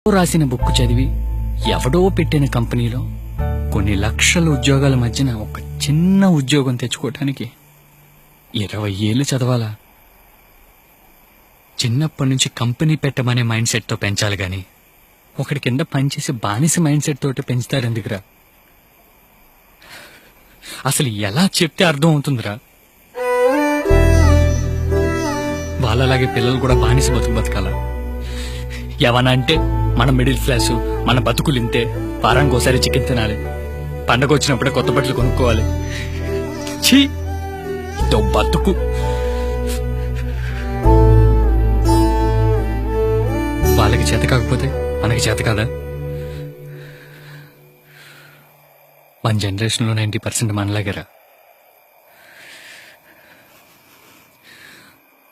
రాసిన బుక్ చదివి ఎవడో పెట్టిన కంపెనీలో కొన్ని లక్షల ఉద్యోగాల మధ్యన ఒక చిన్న ఉద్యోగం తెచ్చుకోవటానికి 20 ఏళ్ళు చదవాలా? చిన్నప్పటి నుంచి కంపెనీ పెట్టమనే మైండ్ సెట్ తో పెంచాలి గాని ఒకటి కింద పనిచేసి బానిస మైండ్ సెట్ తోటి పెంచుతారు ఎందుకురా? అసలు ఎలా చెప్తే అర్థం అవుతుందిరా? వాళ్ళలాగే పిల్లలు కూడా బానిస బతకాల. ఏమన్నా అంటే మన మిడిల్ క్లాస్, మన బతుకులు ఇంతే, వారానికి ఒకసారి చికెన్ తినాలి, పండగ వచ్చినప్పుడే కొత్త బట్టలు కొనుక్కోవాలి. ఛీ, ఇదో బతుకు. వాళ్ళకి చేత కాకపోతే మనకి చేత కాదా? మన జనరేషన్ లో 90% మనలాగరా.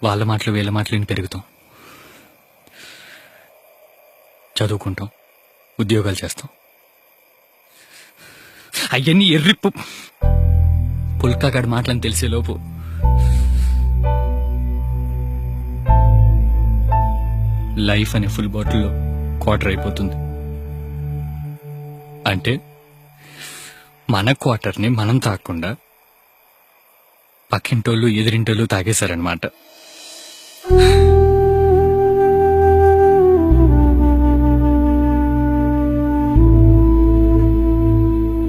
వాళ్ళ మాటలు వీళ్ళ మాటలు విని పెరుగుతాం, చదువుకుంటాం, ఉద్యోగాలు చేస్తాం. అవన్నీ ఎర్రిప్పు పుల్కాగాడి మాటలని తెలిసేలోపు లైఫ్ అనే ఫుల్ బాటిల్లో క్వార్టర్ అయిపోతుంది. అంటే మన క్వార్టర్ని మనం తాగకుండా పక్కింటోళ్ళు ఎదిరింటోళ్ళు తాగేశారనమాట.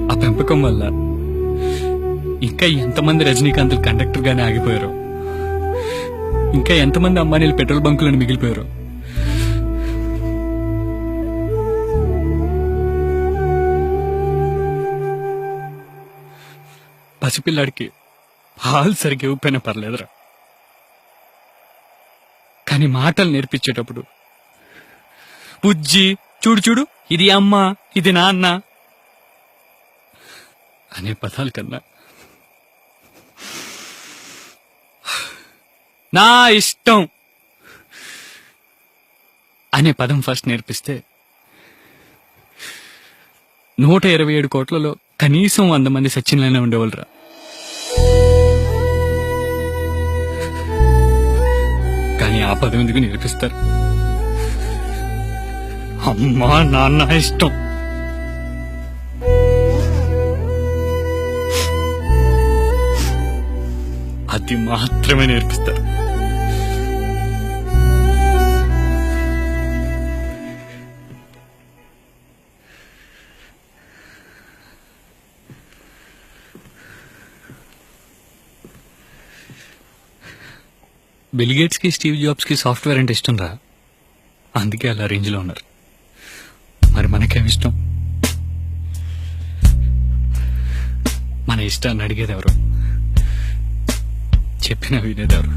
ఆ పెంపకం వల్ల ఇంకా ఎంతమంది రజనీకాంతులు కండక్టర్ గానే ఆగిపోయారో, ఇంకా ఎంతమంది అమ్మాయిలు పెట్రోల్ బంకులను మిగిలిపోయారో. పసిపిల్లాడికి పాలు సరిగ్గా ఇవ్వకపోయినా పర్లేదురా, కానీ మాటలు నేర్పించేటప్పుడు బుజ్జి, చూడు చూడు, ఇది అమ్మ, ఇది నాన్న అనే పదాల కన్నా నా ఇష్టం అనే పదం ఫస్ట్ నేర్పిస్తే 127 కోట్లలో కనీసం 100 మంది సచిన్లైనా ఉండేవాళ్ళరా. కానీ ఆ పదం ఎందుకు నేర్పిస్తారు? అమ్మా నాన్న ఇష్టం. అది మాత్రమే నేర్పిస్తారు. బిల్ గేట్స్ కి, స్టీవ్ జాబ్స్ కి సాఫ్ట్వేర్ అంటే ఇష్టం రా, అందుకే అలా రేంజ్ లో ఉన్నారు. మరి మనకేం ఇష్టం? మన ఇష్టాన్ని అడిగేది ఎవరు, చెప్పిన వినేది ఎవరు?